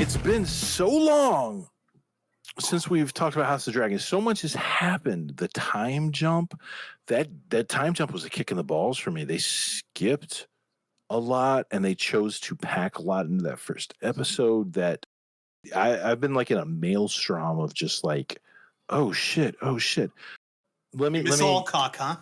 It's been so long since we've talked about House of the Dragon. So much has happened. The time jump, that time jump was a kick in the balls for me. They skipped a lot and they chose to pack a lot into that first episode that I've been like in a maelstrom of just like, oh shit. Let me Alcock, huh?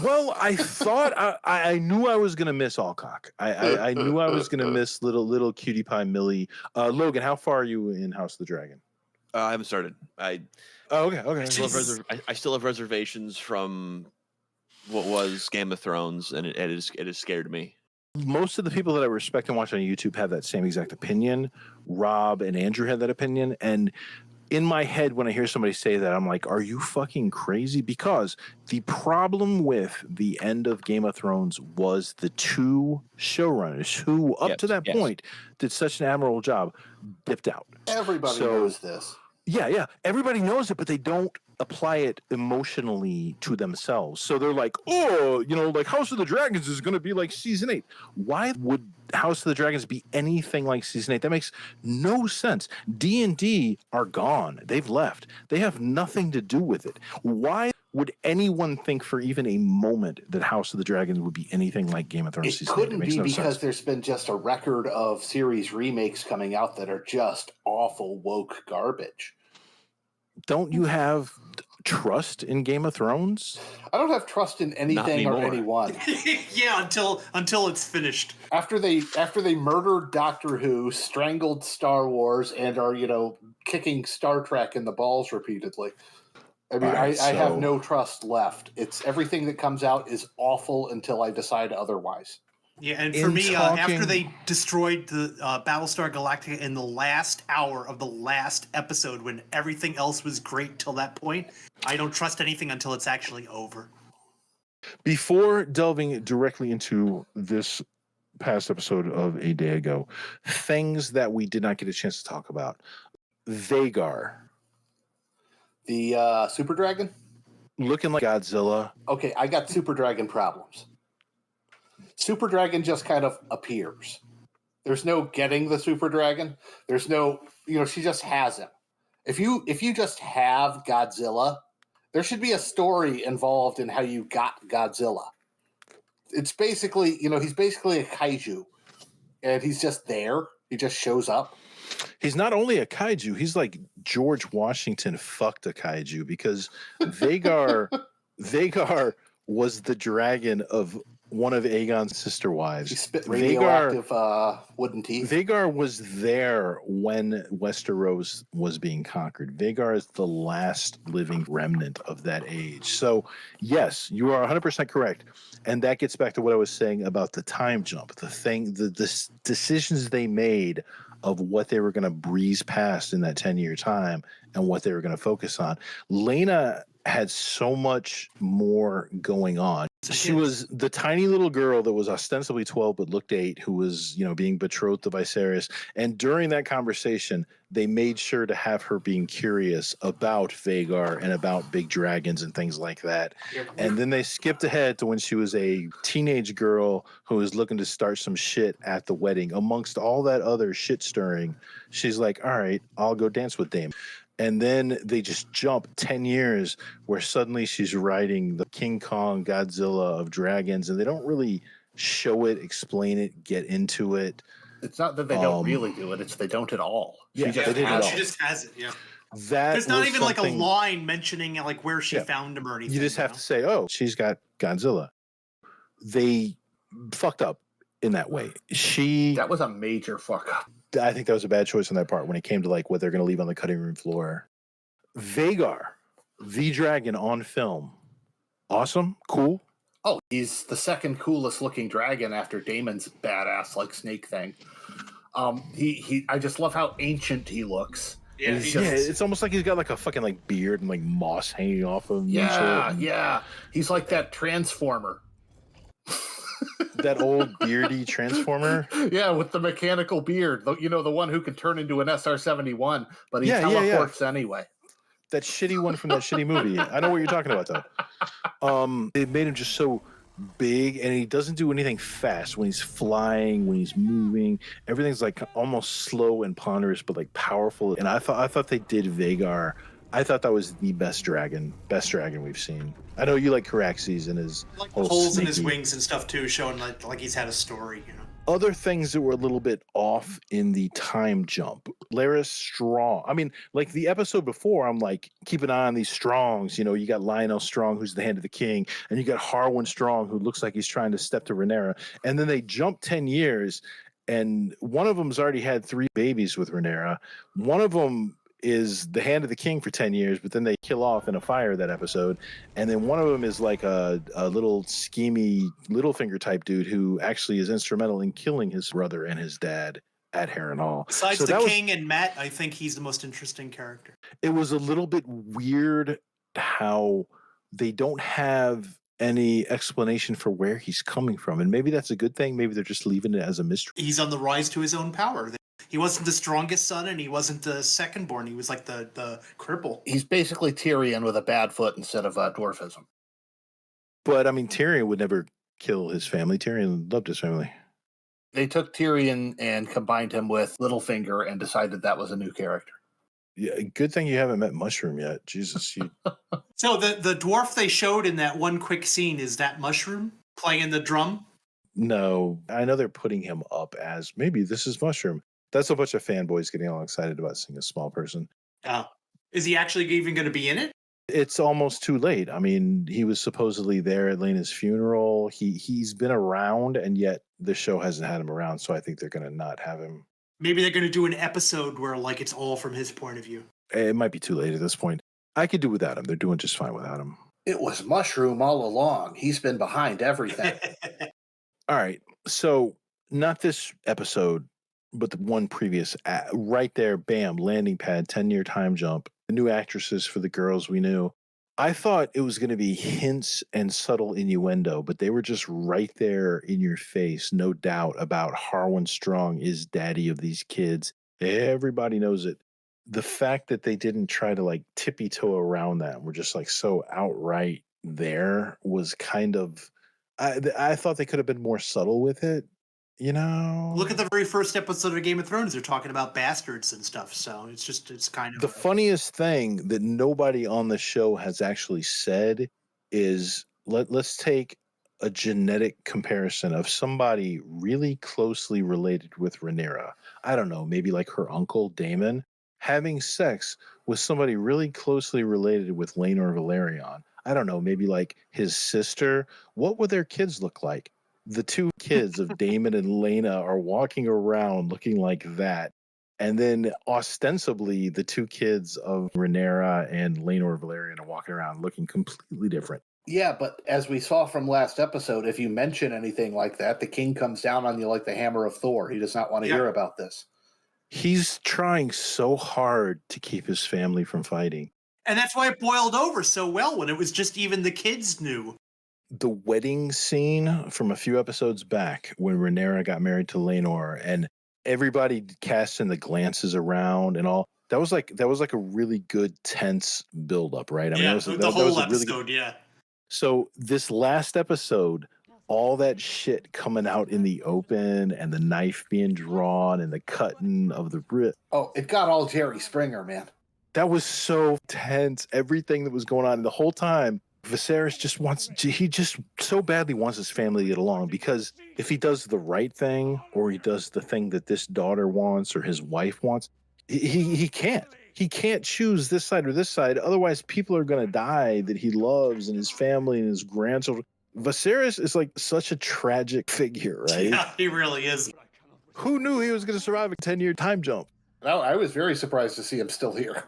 Well, I thought I knew I was gonna miss Alcock. I knew I was gonna miss little cutie pie Millie. Logan, how far are you in House of the Dragon? I haven't started. Okay. I still have reservations from what was Game of Thrones, and it has scared me. Most of the people that I respect and watch on YouTube have that same exact opinion. Rob and Andrew had that opinion, and in my head, when I hear somebody say that, I'm like, are you fucking crazy? Because the problem with the end of Game of Thrones was the two showrunners who, up to that point, did such an admirable job, dipped out. Everybody knows this. Yeah. Everybody knows it, but they don't apply it emotionally to themselves. So they're like, oh, like House of the Dragons is going to be like season 8. Why would House of the Dragons be anything like season 8? That makes no sense. D&D are gone. They've left. They have nothing to do with it. Why would anyone think for even a moment that House of the Dragons would be anything like Game of Thrones season 8? It couldn't be because there's been just a record of series remakes coming out that are just awful woke garbage. Don't you have trust in Game of Thrones? I don't have trust in anything or anyone. Yeah, until it's finished. After they murdered Doctor Who, strangled Star Wars, and are kicking Star Trek in the balls repeatedly. I mean, I have no trust left. It's everything that comes out is awful until I decide otherwise. Yeah, and for me, after they destroyed the Battlestar Galactica in the last hour of the last episode, when everything else was great till that point, I don't trust anything until it's actually over. Before delving directly into this past episode of A Day Ago, things that we did not get a chance to talk about. Vhagar. The Super Dragon? Looking like Godzilla. Okay, I got Super Dragon problems. Super Dragon just kind of appears. There's no getting the Super Dragon. There's no, she just has him. If you just have Godzilla, there should be a story involved in how you got Godzilla. It's basically, he's basically a kaiju, and he's just there. He just shows up. He's not only a kaiju, he's like George Washington fucked a kaiju, because Vhagar was the dragon of one of Aegon's sister wives. He spit radioactive wooden teeth. Vhagar was there when Westeros was being conquered. Vhagar is the last living remnant of that age. So, yes, you are 100% correct. And that gets back to what I was saying about the time jump. The decisions they made of what they were going to breeze past in that 10-year time and what they were going to focus on. Laena had so much more going on. She was the tiny little girl that was ostensibly 12 but looked 8, who was, being betrothed to Viserys. And during that conversation, they made sure to have her being curious about Vhagar and about big dragons and things like that. And then they skipped ahead to when she was a teenage girl who was looking to start some shit at the wedding. Amongst all that other shit stirring, she's like, all right, I'll go dance with Dame. And then they just jump 10 years where suddenly she's riding the King Kong Godzilla of dragons, and they don't really show it, explain it, get into it. It's not that they don't really do it, it's they don't at all. She just has it, yeah. There's not even like a line mentioning like where she found him or anything. You just have to say, oh, she's got Godzilla. They fucked up in that way. That was a major fuck up. I think that was a bad choice on that part when it came to like what they're going to leave on the cutting room floor. Vhagar, the dragon on film. Awesome. Cool. Oh, he's the second coolest looking dragon after Daemon's badass like snake thing. I just love how ancient he looks. Yeah, it's almost like he's got like a fucking like beard and like moss hanging off of him. Yeah. He's like that Transformer. That old beardy Transformer? Yeah, with the mechanical beard. The one who can turn into an SR-71, but he teleports anyway. That shitty one from that shitty movie. I know what you're talking about, though. They made him just so big, and he doesn't do anything fast. When he's flying, when he's moving, everything's like almost slow and ponderous, but like powerful. And I thought they did Vagar. I thought that was the best dragon we've seen. I know you like Caraxes and his like whole holes in his sneaky- wings and stuff too, showing like he's had a story, you know. Other things that were a little bit off in the time jump. Laris Strong. I mean, like the episode before, I'm like, keep an eye on these Strongs. You know, you got Lionel Strong, who's the hand of the king, and you got Harwin Strong, who looks like he's trying to step to Rhaenyra. And then they jump 10 years, and one of them's already had 3 babies with Rhaenyra. One of them is the hand of the king for 10 years, but then they kill off in a fire that episode. And then one of them is like a little schemy Littlefinger type dude who actually is instrumental in killing his brother and his dad at Harrenhal. Besides So the that was- king and Matt, I think he's the most interesting character. it was a little bit weird how they don't have any explanation for where he's coming from. And maybe that's a good thing. Maybe they're just leaving it as a mystery. He's on the rise to his own power. He wasn't the strongest son, and he wasn't the second born. He was like the cripple. He's basically Tyrion with a bad foot instead of dwarfism. But I mean, Tyrion would never kill his family. Tyrion loved his family. They took Tyrion and combined him with Littlefinger and decided that was a new character. Yeah, good thing you haven't met Mushroom yet. Jesus, you So the dwarf they showed in that one quick scene, is that Mushroom playing the drum? no. I know they're putting him up as maybe this is Mushroom. That's a bunch of fanboys getting all excited about seeing a small person. Is he actually even going to be in it? It's almost too late. I mean, he was supposedly there at Lena's funeral. He's been around, and yet the show hasn't had him around. So I think they're going to not have him. Maybe they're going to do an episode where like it's all from his point of view. It might be too late at this point. I could do without him. They're doing just fine without him. It was Mushroom all along. He's been behind everything. All right. So not this episode, but the one previous, right there, bam, landing pad, 10-year time jump, the new actresses for the girls we knew. I thought it was going to be hints and subtle innuendo, but they were just right there in your face, no doubt about Harwin Strong is daddy of these kids. Everybody knows it. The fact that they didn't try to like tippy-toe around that, were just like so outright there, was kind of, I thought they could have been more subtle with it. You know, Look at the very first episode of Game of Thrones. They're talking about bastards and stuff. So it's kind of the funniest thing that nobody on the show has actually said is let's take a genetic comparison of somebody really closely related with Rhaenyra. I don't know, maybe like her uncle Daemon having sex with somebody really closely related with Laenor Velaryon. I don't know, maybe like his sister. What would their kids look like? The 2 kids of Daemon and Laena are walking around looking like that. And then ostensibly the 2 kids of Rhaenyra and Laenor Velaryon are walking around looking completely different. Yeah, but as we saw from last episode, if you mention anything like that, the king comes down on you like the hammer of Thor. He does not want to hear about this. He's trying so hard to keep his family from fighting. and that's why it boiled over so well when it was just even the kids knew. The wedding scene from a few episodes back when Rhaenyra got married to Laenor and everybody casting the glances around and all, that was like a really good tense buildup, right? I mean, that was the whole was a episode, really good. yeah. So this last episode, all that shit coming out in the open and the knife being drawn and the cutting of the wrist. Oh, it got all Jerry Springer, man. That was so tense. Everything that was going on. And the whole time, Viserys he just so badly wants his family to get along, because if he does the right thing or he does the thing that this daughter wants or his wife wants, he can't. He can't choose this side or this side. Otherwise, people are going to die that he loves, and his family and his grandchildren. Viserys is like such a tragic figure, right? Yeah, he really is. Who knew he was going to survive a 10-year time jump? No, I was very surprised to see him still here.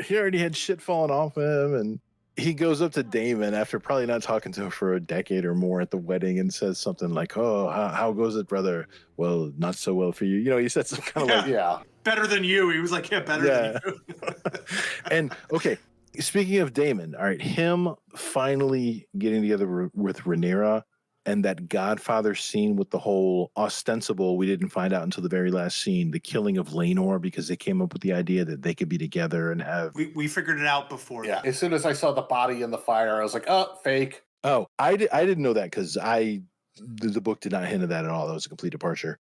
He already had shit falling off him, and he goes up to Daemon after probably not talking to him for a decade or more at the wedding and says something like, "Oh, how goes it, brother? Well, not so well for you." You know, he said some kind of like, Yeah. Better than you. He was like, yeah, better than you. And okay, speaking of Daemon, all right, him finally getting together with Rhaenyra and that Godfather scene with the whole ostensible, we didn't find out until the very last scene, the killing of Laenor, because they came up with the idea that they could be together and have... We figured it out before. Yeah. As soon as I saw the body in the fire, I was like, oh, fake. Oh, I didn't know that because the book did not hint at that at all. That was a complete departure.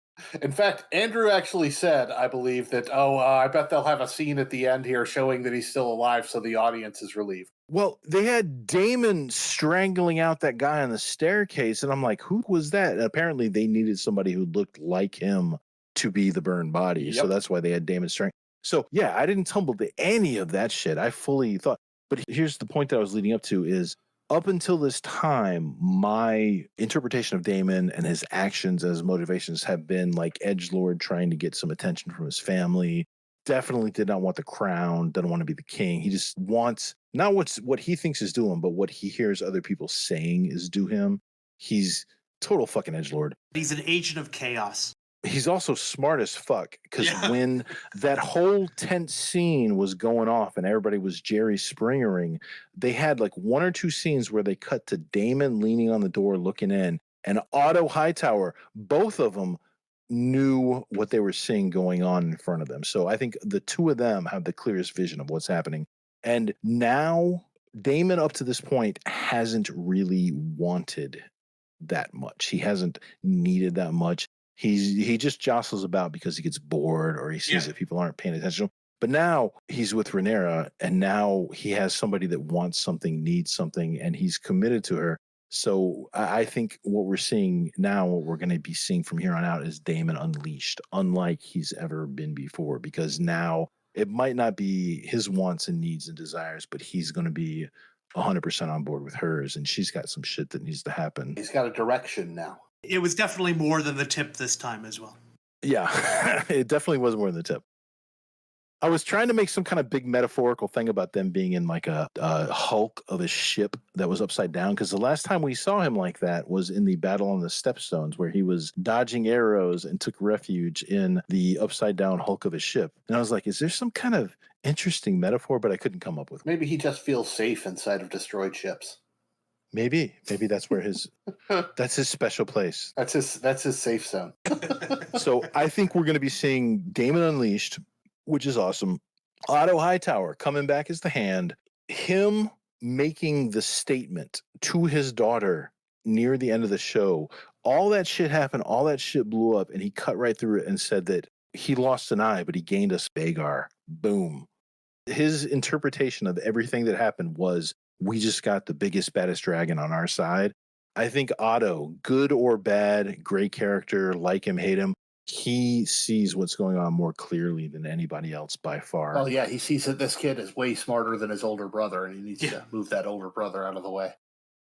In fact, Andrew actually said, I believe, that, I bet they'll have a scene at the end here showing that he's still alive so the audience is relieved. Well, they had Damon strangling out that guy on the staircase, and I'm like, who was that? And apparently they needed somebody who looked like him to be the burned body. Yep. So that's why they had Damon strangling. So, yeah, I didn't tumble to any of that shit. I fully thought. But here's the point that I was leading up to is up until this time, my interpretation of Damon and his actions as motivations have been like edgelord trying to get some attention from his family. Definitely did not want the crown, doesn't want to be the king. He just wants not what he thinks is due him, but what he hears other people saying is due him. He's total fucking edgelord. He's an agent of chaos. He's also smart as fuck because when that whole tense scene was going off and everybody was Jerry Springering, they had like one or two scenes where they cut to Damon leaning on the door looking in and Otto Hightower, both of them knew what they were seeing going on in front of them. So I think the two of them have the clearest vision of what's happening. And now Damon up to this point hasn't really wanted that much. He hasn't needed that much. He just jostles about because he gets bored or he sees that people aren't paying attention to him. But now he's with Rhaenyra, and now he has somebody that wants something, needs something, and he's committed to her. So I think what we're seeing now, what we're going to be seeing from here on out is Damon unleashed, unlike he's ever been before, because now it might not be his wants and needs and desires, but he's going to be 100% on board with hers, and she's got some shit that needs to happen. He's got a direction now. It was definitely more than the tip this time as well. Yeah, it definitely was more than the tip. I was trying to make some kind of big metaphorical thing about them being in like a hulk of a ship that was upside down, because the last time we saw him like that was in the Battle on the Stepstones, where he was dodging arrows and took refuge in the upside down hulk of a ship. And I was like, is there some kind of interesting metaphor? But I couldn't come up with one. Maybe he just feels safe inside of destroyed ships. Maybe that's where that's his special place. That's his safe zone. So I think we're going to be seeing Damon Unleashed, which is awesome. Otto Hightower coming back as the Hand. Him making the statement to his daughter near the end of the show. All that shit happened. All that shit blew up, and he cut right through it and said that he lost an eye, but he gained us Vhagar. Boom. His interpretation of everything that happened was, we just got the biggest, baddest dragon on our side. I think Otto, good or bad, great character, like him, hate him, he sees what's going on more clearly than anybody else by far. Well, yeah, he sees that this kid is way smarter than his older brother, and he needs to move that older brother out of the way.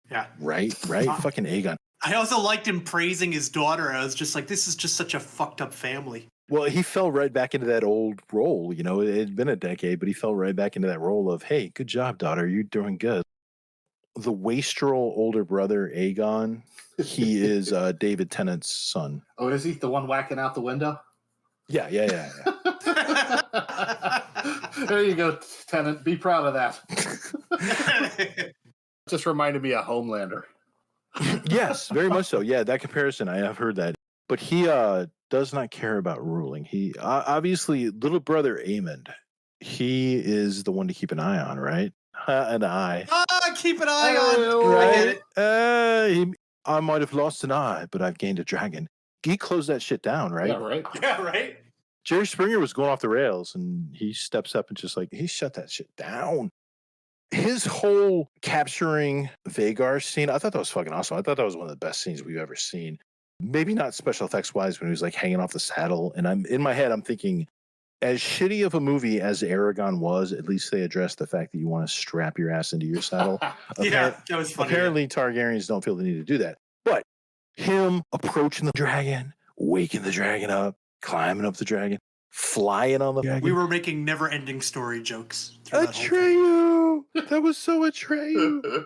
Yeah. Right? Fucking Aegon. I also liked him praising his daughter. I was just like, this is just such a fucked up family. Well, he fell right back into that old role. You know, it had been a decade, but he fell right back into that role of, hey, good job, daughter. You're doing good. The wastrel older brother, Aegon, he is David Tennant's son. Oh, is he the one whacking out the window? Yeah. There you go, Tennant. Be proud of that. Just reminded me of Homelander. Yes, very much so. Yeah, that comparison, I have heard that. But he does not care about ruling. He obviously, little brother Aemond, he is the one to keep an eye on, right? An eye. Keep an eye on. Right? I get it. I might have lost an eye, but I've gained a dragon. He closed that shit down, right? Yeah, right. Jerry Springer was going off the rails, and he steps up and just like, he shut that shit down. His whole capturing Vhagar scene, I thought that was fucking awesome. I thought that was one of the best scenes we've ever seen. Maybe not special effects wise when he was like hanging off the saddle. And I'm in my head, I'm thinking, as shitty of a movie as Aragon was, at least they addressed the fact that you want to strap your ass into your saddle. Yeah, that was funny. Apparently, Targaryens don't feel the need to do that. But him approaching the dragon, waking the dragon up, climbing up the dragon, flying on the dragon. We were making never-ending story jokes. Atreyu! That was so Atreyu.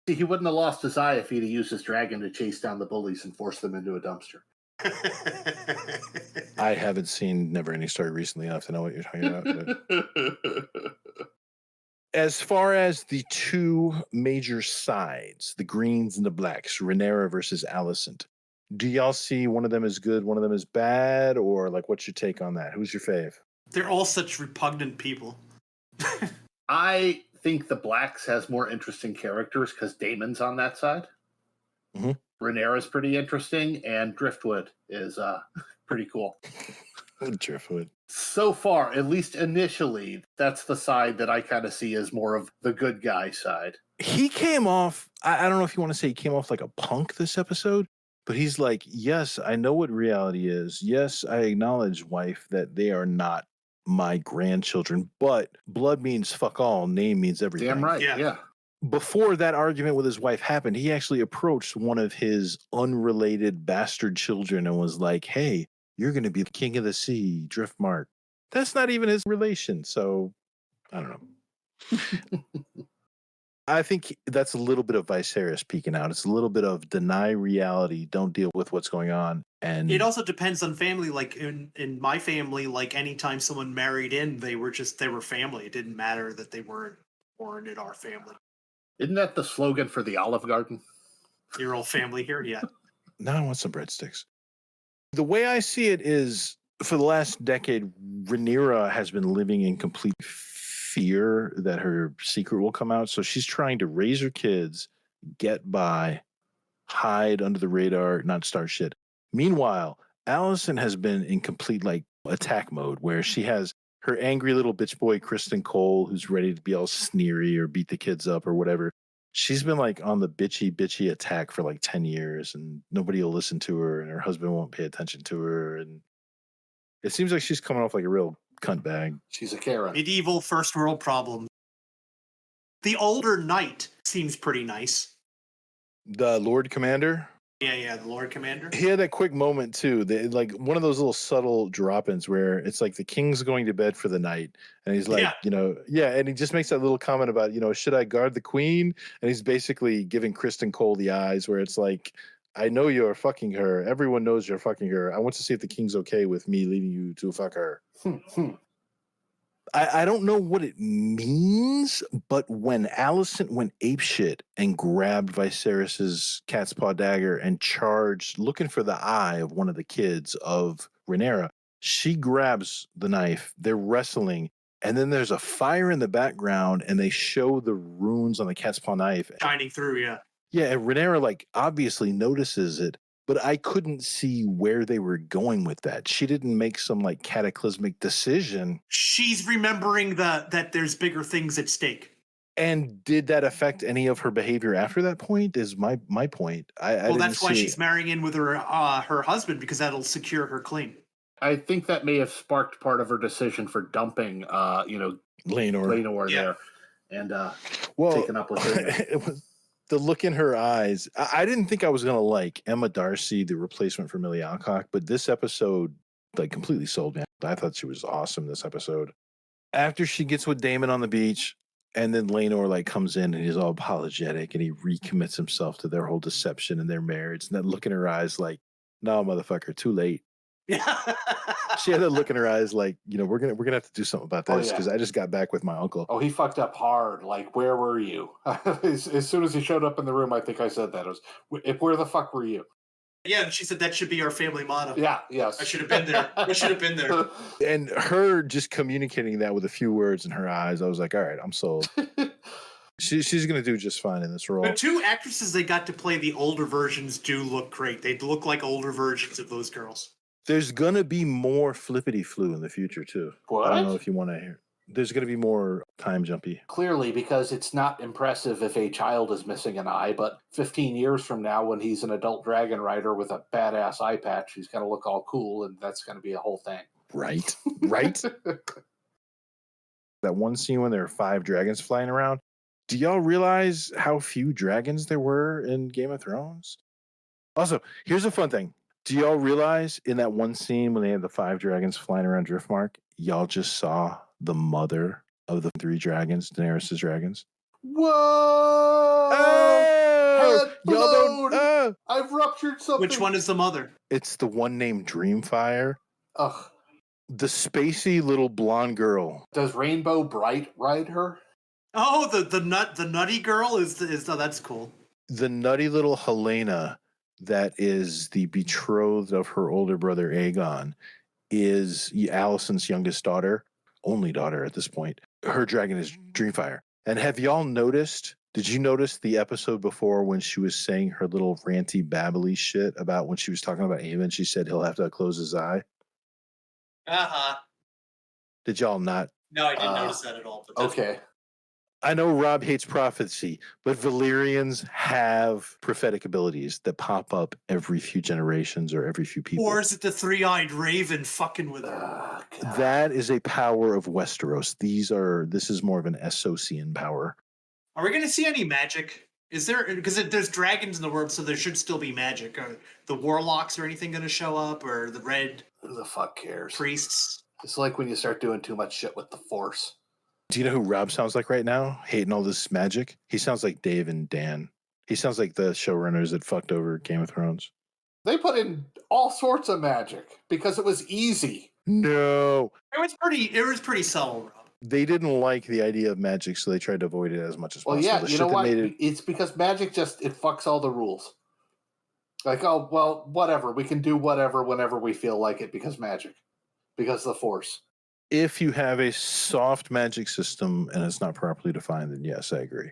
See, he wouldn't have lost his eye if he'd have used his dragon to chase down the bullies and force them into a dumpster. I haven't seen Neverending Story recently enough to know what you're talking about. But as far as the two major sides, the greens and the blacks, Rhaenyra versus Alicent, do y'all see one of them as good, one of them as bad, or like what's your take on that? Who's your fave? They're all such repugnant people. I think the Blacks has more interesting characters because Damon's on that side. Mhm. Rhaenyra's pretty interesting, and Driftwood is pretty cool. Driftwood. So far, at least initially, that's the side that I kind of see as more of the good guy side. He came off, I don't know if you want to say he came off like a punk this episode, but he's like, yes, I know what reality is. Yes, I acknowledge, wife, that they are not my grandchildren, but blood means fuck all, name means everything. Damn right, yeah. Before that argument with his wife happened, he actually approached one of his unrelated bastard children and was like, hey, you're going to be the king of the sea, Driftmark. That's not even his relation, so I don't know. I think that's a little bit of Viserys peeking out. It's a little bit of deny reality, don't deal with what's going on. And it also depends on family. Like in my family, like anytime someone married in, they were family. It didn't matter that they weren't born in our family. Isn't that the slogan for the Olive Garden? Your old family here, yeah. Now I want some breadsticks. The way I see it is, for the last decade, Rhaenyra has been living in complete fear that her secret will come out. So she's trying to raise her kids, get by, hide under the radar, not start shit. Meanwhile, Allison has been in complete like attack mode where she has her angry little bitch boy, Kristen Cole, who's ready to be all sneery or beat the kids up or whatever. She's been like on the bitchy attack for like 10 years and nobody will listen to her and her husband won't pay attention to her. And it seems like she's coming off like a real cunt bag. She's a Karen. Medieval first world problem. The older knight seems pretty nice. The Lord Commander? Yeah, the Lord Commander. He had that quick moment too. Like one of those little subtle drop-ins where it's like the king's going to bed for the night, and he's like, and he just makes that little comment about, should I guard the queen? And he's basically giving Kristen Cole the eyes, where it's like, I know you're fucking her. Everyone knows you're fucking her. I want to see if the king's okay with me leaving you to fuck her. I don't know what it means, but when Allison went apeshit and grabbed Viserys's cat's paw dagger and charged, looking for the eye of one of the kids of Rhaenyra, she grabs the knife. They're wrestling, and then there's a fire in the background, and they show the runes on the cat's paw knife shining through. Yeah, and Rhaenyra like obviously notices it. But I couldn't see where they were going with that. She didn't make some like cataclysmic decision. She's remembering that there's bigger things at stake. And did that affect any of her behavior after that point? Is my point. Well, that's why she's marrying in with her husband, because that'll secure her claim. I think that may have sparked part of her decision for dumping, Laenor there, and taking up with her. It was the look in her eyes. I didn't think I was going to like Emma Darcy, the replacement for Millie Alcock, but this episode like completely sold me. I thought she was awesome this episode. After she gets with Daemon on the beach, and then Laenor like comes in and he's all apologetic and he recommits himself to their whole deception and their marriage. And that look in her eyes like, no, motherfucker, too late. She had that look in her eyes like, we're gonna have to do something about this because I just got back with my uncle. Oh, he fucked up hard. Like, where were you? As soon as he showed up in the room, I think I said that. It was, where the fuck were you? Yeah, and she said that should be our family motto. Yeah, yes. I should have been there. I should have been there. And her just communicating that with a few words in her eyes, I was like, all right, I'm sold. She's going to do just fine in this role. The two actresses they got to play the older versions do look great. They look like older versions of those girls. There's going to be more flippity flu in the future, too. What? I don't know if you want to hear. There's going to be more time jumpy. Clearly, because it's not impressive if a child is missing an eye, but 15 years from now, when he's an adult dragon rider with a badass eye patch, he's going to look all cool, and that's going to be a whole thing. Right. That one scene when there are 5 dragons flying around. Do y'all realize how few dragons there were in Game of Thrones? Also, here's a fun thing. Do y'all realize in that one scene when they had the 5 dragons flying around Driftmark, y'all just saw the mother of the 3 dragons, Daenerys' dragons? Whoa! Oh! Y'all don't... I've ruptured something. Which one is the mother? It's the one named Dreamfire. Ugh. The spacey little blonde girl. Does Rainbow Bright ride her? Oh, the nutty girl is that's cool. The nutty little Helena that is the betrothed of her older brother Aegon is Alicent's youngest daughter, only daughter at this point. Her dragon is Dreamfire. And have y'all noticed? Did you notice the episode before when she was saying her little ranty babbly shit about when she was talking about Eamon? She said he'll have to close his eye. Did y'all not? No, I didn't notice that at all. But Okay. I know Rob hates prophecy, but Valyrians have prophetic abilities that pop up every few generations or every few people. Or is it the three-eyed raven fucking with her? That is a power of Westeros. This is more of an Essosian power. Are we going to see any magic? Is there, because there's dragons in the world, so there should still be magic. Are the warlocks or anything going to show up, or the red? Who the fuck cares? Priests. It's like when you start doing too much shit with the Force. Do you know who Rob sounds like right now? Hating all this magic? He sounds like Dave and Dan. He sounds like the showrunners that fucked over Game of Thrones. They put in all sorts of magic because it was easy. No. It was pretty subtle, Rob. They didn't like the idea of magic, so they tried to avoid it as much as possible. Well, yeah, you know what? It's because magic it fucks all the rules. Like, oh, well, whatever. We can do whatever whenever we feel like it because magic. Because of the Force. If you have a soft magic system and it's not properly defined, then yes, I agree.